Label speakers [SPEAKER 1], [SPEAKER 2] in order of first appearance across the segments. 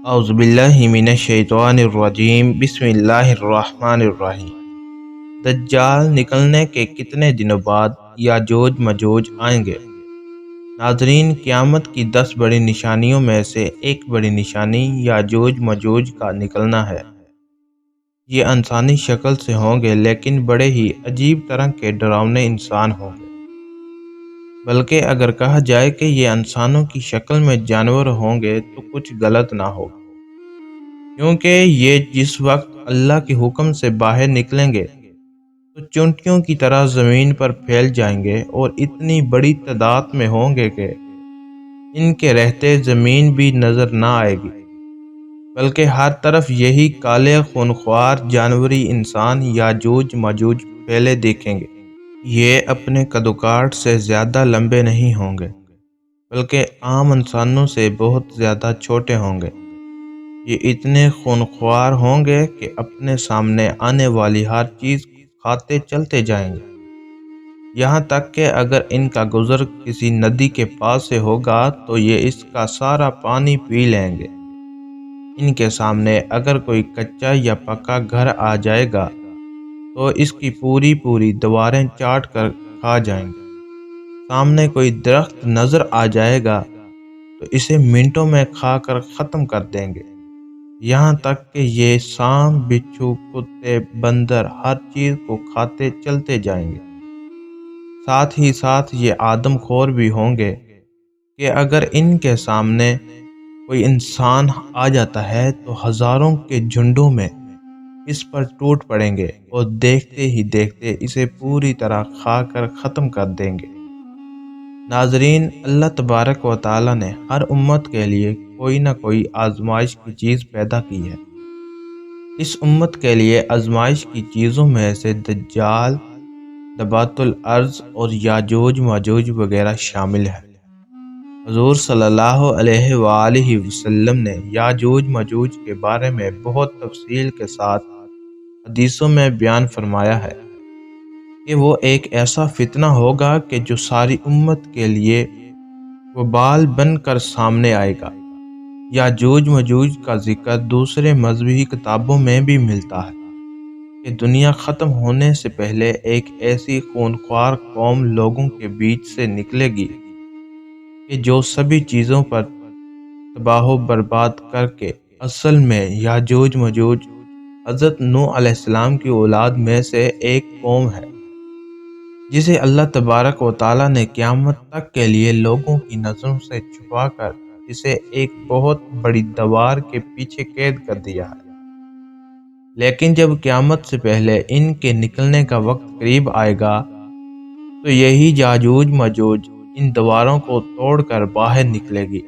[SPEAKER 1] اعوذ باللہ من الشیطان الرجیم بسم اللہ الرحمن الرحیم۔ دجال نکلنے کے کتنے دنوں بعد یاجوج ماجوج آئیں گے؟ ناظرین، قیامت کی 10 بڑی نشانیوں میں سے ایک بڑی نشانی یاجوج ماجوج کا نکلنا ہے۔ یہ انسانی شکل سے ہوں گے، لیکن بڑے ہی عجیب طرح کے ڈراؤنے انسان ہوں گے۔ بلکہ اگر کہا جائے کہ یہ انسانوں کی شکل میں جانور ہوں گے تو کچھ غلط نہ ہو، کیونکہ یہ جس وقت اللہ کے حکم سے باہر نکلیں گے تو چونٹیوں کی طرح زمین پر پھیل جائیں گے اور اتنی بڑی تعداد میں ہوں گے کہ ان کے رہتے زمین بھی نظر نہ آئے گی، بلکہ ہر طرف یہی کالے خونخوار جانوری انسان یاجوج ماجوج پھیلے دیکھیں گے۔ یہ اپنے قدوکاٹ سے زیادہ لمبے نہیں ہوں گے، بلکہ عام انسانوں سے بہت زیادہ چھوٹے ہوں گے۔ یہ اتنے خونخوار ہوں گے کہ اپنے سامنے آنے والی ہر چیز کھاتے چلتے جائیں گے، یہاں تک کہ اگر ان کا گزر کسی ندی کے پاس سے ہوگا تو یہ اس کا سارا پانی پی لیں گے۔ ان کے سامنے اگر کوئی کچا یا پکا گھر آ جائے گا تو اس کی پوری دیواریں چاٹ کر کھا جائیں گے۔ سامنے کوئی درخت نظر آ جائے گا تو اسے منٹوں میں کھا کر ختم کر دیں گے، یہاں تک کہ یہ سانپ، بچھو، کتے، بندر ہر چیز کو کھاتے چلتے جائیں گے۔ ساتھ ہی ساتھ یہ آدم خور بھی ہوں گے کہ اگر ان کے سامنے کوئی انسان آ جاتا ہے تو ہزاروں کے جھنڈوں میں اس پر ٹوٹ پڑیں گے اور دیکھتے ہی دیکھتے اسے پوری طرح کھا کر ختم کر دیں گے۔ ناظرین، اللہ تبارک و تعالی نے ہر امت کے لیے کوئی نہ کوئی آزمائش کی چیز پیدا کی ہے۔ اس امت کے لیے آزمائش کی چیزوں میں سے دجال، دبات الارض اور یاجوج ماجوج وغیرہ شامل ہے۔ حضور صلی اللہ علیہ وآلہ وسلم نے یاجوج ماجوج کے بارے میں بہت تفصیل کے ساتھ حدیثوں میں بیان فرمایا ہے کہ وہ ایک ایسا فتنہ ہوگا کہ جو ساری امت کے لیے وبال بن کر سامنے آئے گا۔ یاجوج ماجوج کا ذکر دوسرے مذہبی کتابوں میں بھی ملتا ہے کہ دنیا ختم ہونے سے پہلے ایک ایسی خونخوار قوم لوگوں کے بیچ سے نکلے گی کہ جو سبھی چیزوں پر تباہ و برباد کر کے، اصل میں یاجوج ماجوج حضرت نوح علیہ السلام کی اولاد میں سے ایک قوم ہے، جسے اللہ تبارک و تعالی نے قیامت تک کے لیے لوگوں کی نظروں سے چھپا کر اسے ایک بہت بڑی دیوار کے پیچھے قید کر دیا ہے۔ لیکن جب قیامت سے پہلے ان کے نکلنے کا وقت قریب آئے گا تو یہی یاجوج ماجوج ان دیواروں کو توڑ کر باہر نکلے گی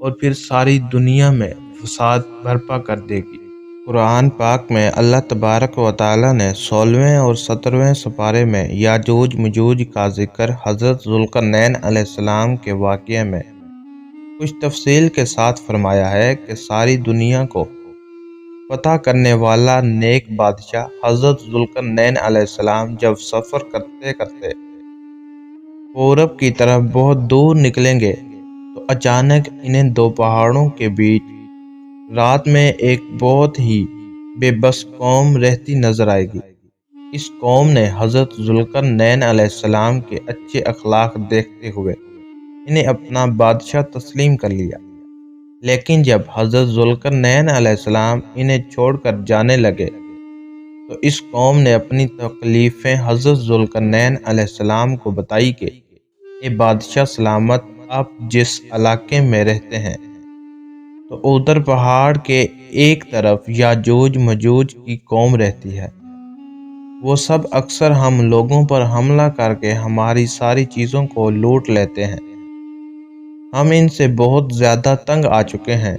[SPEAKER 1] اور پھر ساری دنیا میں فساد برپا کر دے گی۔ قرآن پاک میں اللہ تبارک و تعالی نے 16ویں اور 17ویں سپارے میں یاجوج ماجوج کا ذکر حضرت ذوالقرنین علیہ السلام کے واقعے میں کچھ تفصیل کے ساتھ فرمایا ہے کہ ساری دنیا کو فتح کرنے والا نیک بادشاہ حضرت ذوالقرنین علیہ السلام جب سفر کرتے کرتے پورب کی طرف بہت دور نکلیں گے تو اچانک انہیں 2 پہاڑوں کے بیچ رات میں ایک بہت ہی بے بس قوم رہتی نظر آئے گی۔ اس قوم نے حضرت ذوالقرنین علیہ السلام کے اچھے اخلاق دیکھتے ہوئے انہیں اپنا بادشاہ تسلیم کر لیا، لیکن جب حضرت ذوالقرنین علیہ السلام انہیں چھوڑ کر جانے لگے تو اس قوم نے اپنی تکلیفیں حضرت ذوالقرنین علیہ السلام کو بتائی کہ اے بادشاہ سلامت، آپ جس علاقے میں رہتے ہیں تو ادھر پہاڑ کے ایک طرف یاجوج ماجوج کی قوم رہتی ہے۔ وہ سب اکثر ہم لوگوں پر حملہ کر کے ہماری ساری چیزوں کو لوٹ لیتے ہیں۔ ہم ان سے بہت زیادہ تنگ آ چکے ہیں،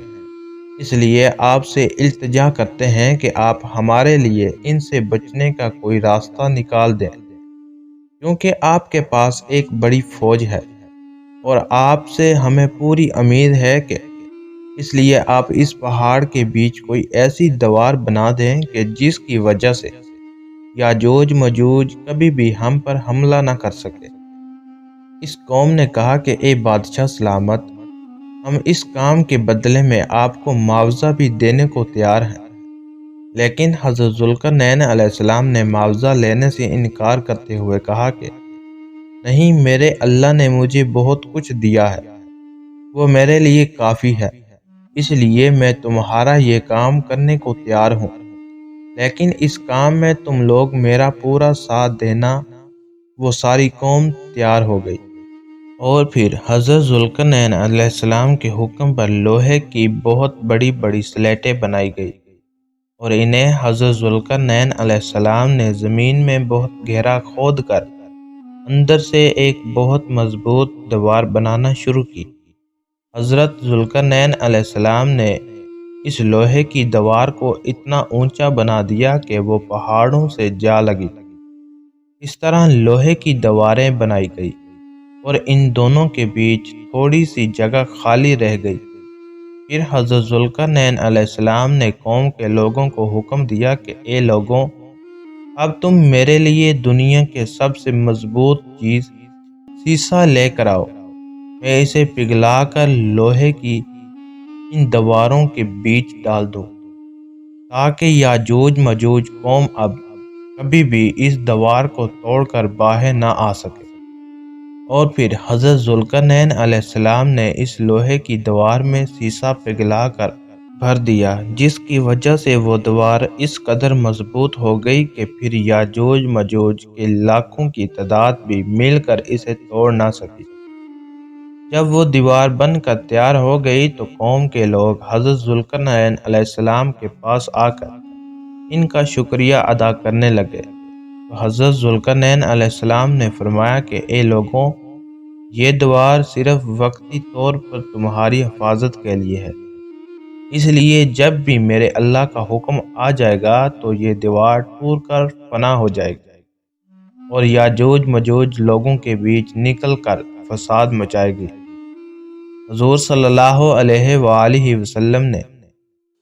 [SPEAKER 1] اس لیے آپ سے التجا کرتے ہیں کہ آپ ہمارے لیے ان سے بچنے کا کوئی راستہ نکال دیں، کیونکہ آپ کے پاس ایک بڑی فوج ہے اور آپ سے ہمیں پوری امید ہے کہ اس لیے آپ اس پہاڑ کے بیچ کوئی ایسی دیوار بنا دیں کہ جس کی وجہ سے یاجوج ماجوج کبھی بھی ہم پر حملہ نہ کر سکے۔ اس قوم نے کہا کہ اے بادشاہ سلامت، ہم اس کام کے بدلے میں آپ کو معاوضہ بھی دینے کو تیار ہیں۔ لیکن حضرت ذوالقرنین علیہ السلام نے معاوضہ لینے سے انکار کرتے ہوئے کہا کہ نہیں، میرے اللہ نے مجھے بہت کچھ دیا ہے، وہ میرے لیے کافی ہے، اس لیے میں تمہارا یہ کام کرنے کو تیار ہوں، لیکن اس کام میں تم لوگ میرا پورا ساتھ دینا۔ وہ ساری قوم تیار ہو گئی، اور پھر حضرت ذوالقرنین علیہ السلام کے حکم پر لوہے کی بہت بڑی بڑی سلیٹیں بنائی گئی، اور انہیں حضرت ذوالقرنین علیہ السلام نے زمین میں بہت گہرا کھود کر اندر سے ایک بہت مضبوط دیوار بنانا شروع کی۔ حضرت ذوالقرنین علیہ السلام نے اس لوہے کی دیوار کو اتنا اونچا بنا دیا کہ وہ پہاڑوں سے جا لگی۔ اس طرح لوہے کی دیواریں بنائی گئی، اور ان دونوں کے بیچ تھوڑی سی جگہ خالی رہ گئی۔ پھر حضرت ذوالقرنین علیہ السلام نے قوم کے لوگوں کو حکم دیا کہ اے لوگوں، اب تم میرے لیے دنیا کے سب سے مضبوط چیز سیسا لے کر آؤ، میں اسے پگھلا کر لوہے کی ان دیواروں کے بیچ ڈال دوں، تاکہ یاجوج ماجوج قوم اب کبھی بھی اس دیوار کو توڑ کر باہر نہ آ سکے۔ اور پھر حضرت ذوالقرنین علیہ السلام نے اس لوہے کی دیوار میں سیسا پگھلا کر بھر دیا، جس کی وجہ سے وہ دیوار اس قدر مضبوط ہو گئی کہ پھر یاجوج ماجوج کے لاکھوں کی تعداد بھی مل کر اسے توڑ نہ سکی۔ جب وہ دیوار بن کر تیار ہو گئی تو قوم کے لوگ حضرت ذوالقرنین علیہ السلام کے پاس آ کر ان کا شکریہ ادا کرنے لگے، تو حضرت ذوالقرنین علیہ السلام نے فرمایا کہ اے لوگوں، یہ دیوار صرف وقتی طور پر تمہاری حفاظت کے لیے ہے، اس لیے جب بھی میرے اللہ کا حکم آ جائے گا تو یہ دیوار ٹوٹ کر فنا ہو جائے گی، اور یاجوج ماجوج لوگوں کے بیچ نکل کر فساد مچائے گی۔ حضور صلی اللہ علیہ وآلہ وسلم نے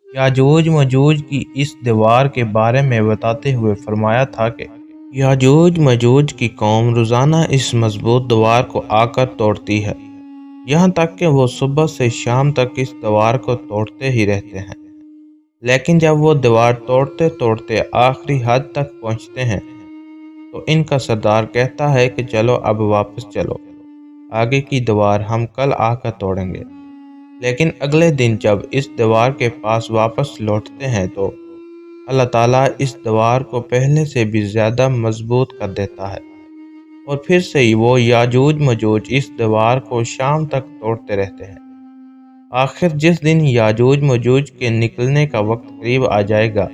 [SPEAKER 1] یاجوج ماجوج کی اس دیوار کے بارے میں بتاتے ہوئے فرمایا تھا کہ یاجوج ماجوج کی قوم روزانہ اس مضبوط دیوار کو آ کر توڑتی ہے، یہاں تک کہ وہ صبح سے شام تک اس دیوار کو توڑتے ہی رہتے ہیں، لیکن جب وہ دیوار توڑتے توڑتے آخری حد تک پہنچتے ہیں تو ان کا سردار کہتا ہے کہ چلو اب واپس چلو، آگے کی دیوار ہم کل آ کر توڑیں گے۔ لیکن اگلے دن جب اس دیوار کے پاس واپس لوٹتے ہیں تو اللہ تعالیٰ اس دیوار کو پہلے سے بھی زیادہ مضبوط کر دیتا ہے، اور پھر سے ہی وہ یاجوج ماجوج اس دیوار کو شام تک توڑتے رہتے ہیں۔ آخر جس دن یاجوج ماجوج کے نکلنے کا وقت قریب آ جائے گا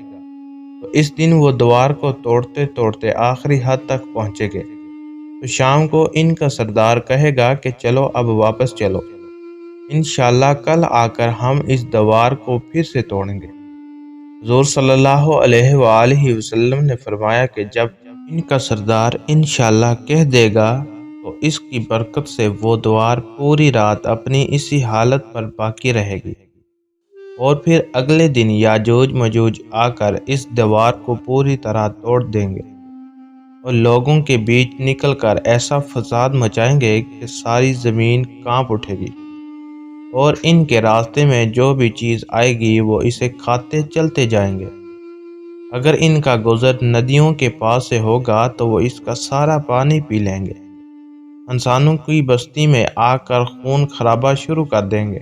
[SPEAKER 1] تو اس دن وہ دیوار کو توڑتے توڑتے آخری حد تک پہنچے گے، تو شام کو ان کا سردار کہے گا کہ چلو اب واپس چلو، انشاءاللہ کل آ کر ہم اس دیوار کو پھر سے توڑیں گے۔ حضور صلی اللہ علیہ وآلہ وسلم نے فرمایا کہ جب ان کا سردار انشاءاللہ کہہ دے گا تو اس کی برکت سے وہ دیوار پوری رات اپنی اسی حالت پر باقی رہے گی، اور پھر اگلے دن یاجوج ماجوج آ کر اس دیوار کو پوری طرح توڑ دیں گے، اور لوگوں کے بیچ نکل کر ایسا فساد مچائیں گے کہ ساری زمین کانپ اٹھے گی، اور ان کے راستے میں جو بھی چیز آئے گی وہ اسے کھاتے چلتے جائیں گے۔ اگر ان کا گزر ندیوں کے پاس سے ہوگا تو وہ اس کا سارا پانی پی لیں گے، انسانوں کی بستی میں آ کر خون خرابہ شروع کر دیں گے،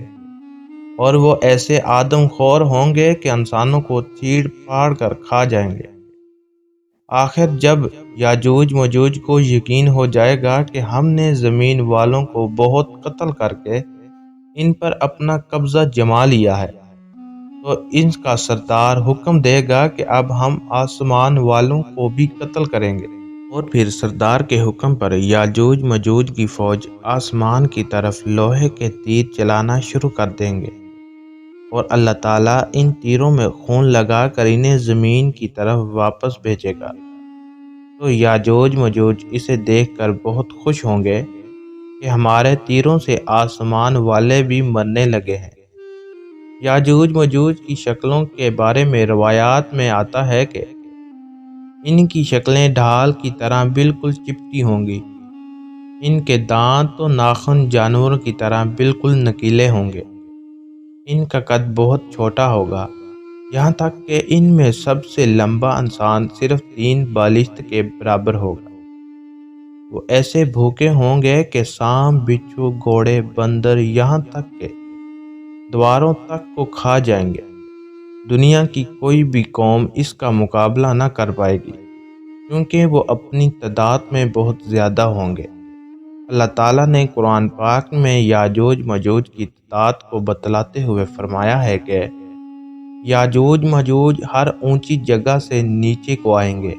[SPEAKER 1] اور وہ ایسے آدم خور ہوں گے کہ انسانوں کو چیڑ پاڑ کر کھا جائیں گے۔ آخر جب یاجوج ماجوج کو یقین ہو جائے گا کہ ہم نے زمین والوں کو بہت قتل کر کے ان پر اپنا قبضہ جما لیا ہے، تو ان کا سردار حکم دے گا کہ اب ہم آسمان والوں کو بھی قتل کریں گے، اور پھر سردار کے حکم پر یاجوج ماجوج کی فوج آسمان کی طرف لوہے کے تیر چلانا شروع کر دیں گے، اور اللہ تعالیٰ ان تیروں میں خون لگا کر انہیں زمین کی طرف واپس بھیجے گا، تو یاجوج ماجوج اسے دیکھ کر بہت خوش ہوں گے کہ ہمارے تیروں سے آسمان والے بھی مرنے لگے ہیں۔ یاجوج ماجوج کی شکلوں کے بارے میں روایات میں آتا ہے کہ ان کی شکلیں ڈھال کی طرح بالکل چپٹی ہوں گی، ان کے دانت و ناخن جانوروں کی طرح بالکل نکیلے ہوں گے، ان کا قد بہت چھوٹا ہوگا، یہاں تک کہ ان میں سب سے لمبا انسان صرف 3 بالشت کے برابر ہوگا۔ وہ ایسے بھوکے ہوں گے کہ سانپ، بچھو، گھوڑے، بندر، یہاں تک کہ دیواروں تک کو کھا جائیں گے۔ دنیا کی کوئی بھی قوم اس کا مقابلہ نہ کر پائے گی، کیونکہ وہ اپنی تعداد میں بہت زیادہ ہوں گے۔ اللہ تعالیٰ نے قرآن پاک میں یاجوج ماجوج کی تعداد کو بتلاتے ہوئے فرمایا ہے کہ یاجوج ماجوج ہر اونچی جگہ سے نیچے کو آئیں گے،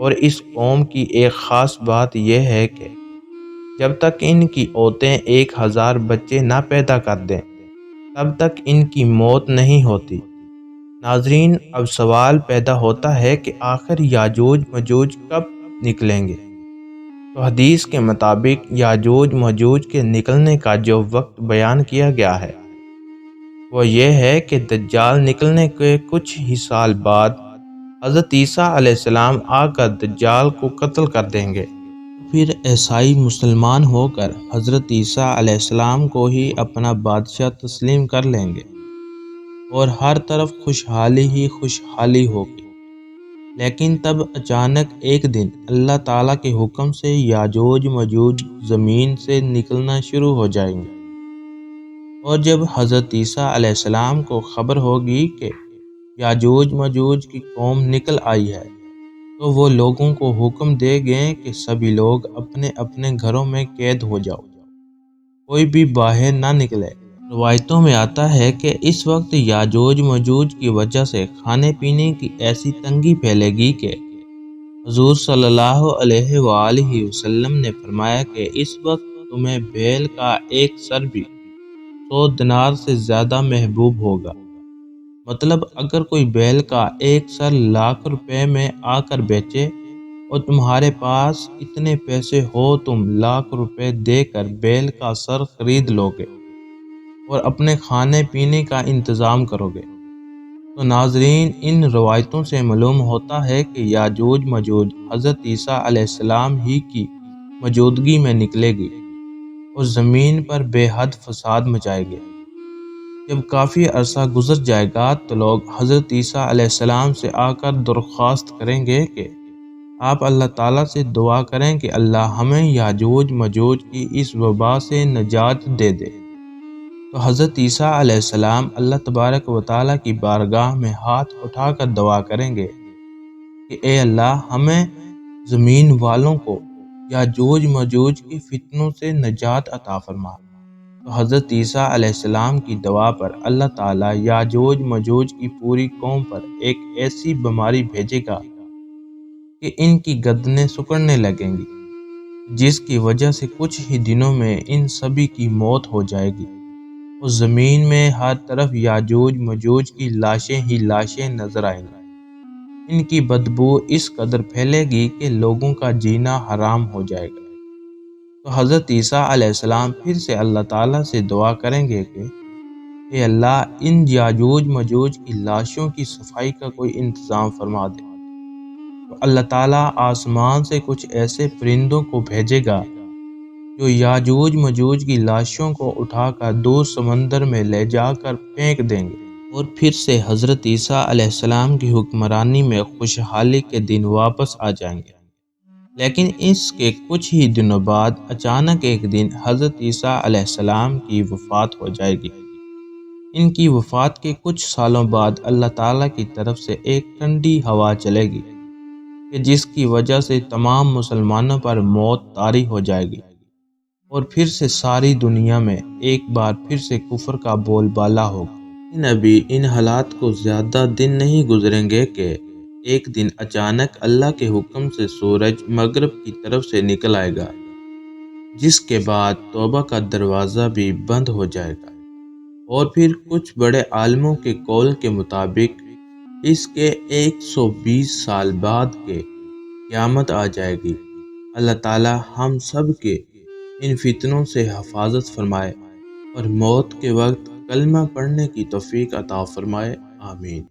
[SPEAKER 1] اور اس قوم کی ایک خاص بات یہ ہے کہ جب تک ان کی عورتیں 1000 بچے نہ پیدا کر دیں تب تک ان کی موت نہیں ہوتی۔ ناظرین، اب سوال پیدا ہوتا ہے کہ آخر یاجوج ماجوج کب نکلیں گے؟ تو حدیث کے مطابق یاجوج ماجوج کے نکلنے کا جو وقت بیان کیا گیا ہے وہ یہ ہے کہ دجال نکلنے کے کچھ ہی سال بعد حضرت عیسیٰ علیہ السلام آ کر دجال کو قتل کر دیں گے۔ پھر عیسائی مسلمان ہو کر حضرت عیسیٰ علیہ السلام کو ہی اپنا بادشاہ تسلیم کر لیں گے، اور ہر طرف خوشحالی ہی خوشحالی ہوگی۔ لیکن تب اچانک ایک دن اللہ تعالیٰ کے حکم سے یاجوج ماجوج زمین سے نکلنا شروع ہو جائیں گے، اور جب حضرت عیسیٰ علیہ السلام کو خبر ہوگی کہ یاجوج ماجوج کی قوم نکل آئی ہے تو وہ لوگوں کو حکم دے گئے کہ سبھی لوگ اپنے اپنے گھروں میں قید ہو جاؤ، کوئی بھی باہر نہ نکلے۔ روایتوں میں آتا ہے کہ اس وقت یاجوج ماجوج کی وجہ سے کھانے پینے کی ایسی تنگی پھیلے گی کہ حضور صلی اللہ علیہ وآلہ وسلم نے فرمایا کہ اس وقت تمہیں بیل کا ایک سر بھی 100 دینار سے زیادہ محبوب ہوگا۔ مطلب اگر کوئی بیل کا ایک سر لاکھ روپے میں آ کر بیچے اور تمہارے پاس اتنے پیسے ہو تم لاکھ روپے دے کر بیل کا سر خرید لو گے اور اپنے کھانے پینے کا انتظام کرو گے۔ تو ناظرین، ان روایتوں سے معلوم ہوتا ہے کہ یاجوج ماجوج حضرت عیسیٰ علیہ السلام ہی کی موجودگی میں نکلے گی اور زمین پر بے حد فساد مچائے گے۔ جب کافی عرصہ گزر جائے گا تو لوگ حضرت عیسیٰ علیہ السلام سے آ کر درخواست کریں گے کہ آپ اللہ تعالیٰ سے دعا کریں کہ اللہ ہمیں یاجوج ماجوج کی اس وبا سے نجات دے دے۔ تو حضرت عیسیٰ علیہ السلام اللہ تبارک و تعالیٰ کی بارگاہ میں ہاتھ اٹھا کر دعا کریں گے کہ اے اللہ، ہمیں زمین والوں کو یاجوج ماجوج کی فتنوں سے نجات عطا فرما۔ تو حضرت عیسیٰ علیہ السلام کی دعا پر اللہ تعالیٰ یاجوج ماجوج کی پوری قوم پر ایک ایسی بیماری بھیجے گا کہ ان کی گردنیں سکڑنے لگیں گی، جس کی وجہ سے کچھ ہی دنوں میں ان سبھی کی موت ہو جائے گی، اور زمین میں ہر طرف یاجوج ماجوج کی لاشیں ہی لاشیں نظر آئیں گی۔ ان کی بدبو اس قدر پھیلے گی کہ لوگوں کا جینا حرام ہو جائے گا۔ تو حضرت عیسیٰ علیہ السلام پھر سے اللہ تعالیٰ سے دعا کریں گے کہ اے اللہ، ان یاجوج ماجوج کی لاشوں کی صفائی کا کوئی انتظام فرما دے۔ تو اللہ تعالیٰ آسمان سے کچھ ایسے پرندوں کو بھیجے گا جو یاجوج ماجوج کی لاشوں کو اٹھا کر دور سمندر میں لے جا کر پھینک دیں گے، اور پھر سے حضرت عیسیٰ علیہ السلام کی حکمرانی میں خوشحالی کے دن واپس آ جائیں گے۔ لیکن اس کے کچھ ہی دنوں بعد اچانک ایک دن حضرت عیسیٰ علیہ السلام کی وفات ہو جائے گی۔ ان کی وفات کے کچھ سالوں بعد اللہ تعالیٰ کی طرف سے ایک ٹھنڈی ہوا چلے گی کہ جس کی وجہ سے تمام مسلمانوں پر موت طاری ہو جائے گی، اور پھر سے ساری دنیا میں ایک بار پھر سے کفر کا بول بالا ہوگا۔ لیکن ابھی ان حالات کو زیادہ دن نہیں گزریں گے کہ ایک دن اچانک اللہ کے حکم سے سورج مغرب کی طرف سے نکل آئے گا، جس کے بعد توبہ کا دروازہ بھی بند ہو جائے گا، اور پھر کچھ بڑے عالموں کے قول کے مطابق اس کے 120 سال بعد کے قیامت آ جائے گی۔ اللہ تعالی ہم سب کے ان فتنوں سے حفاظت فرمائے اور موت کے وقت کلمہ پڑھنے کی توفیق عطا فرمائے، آمین۔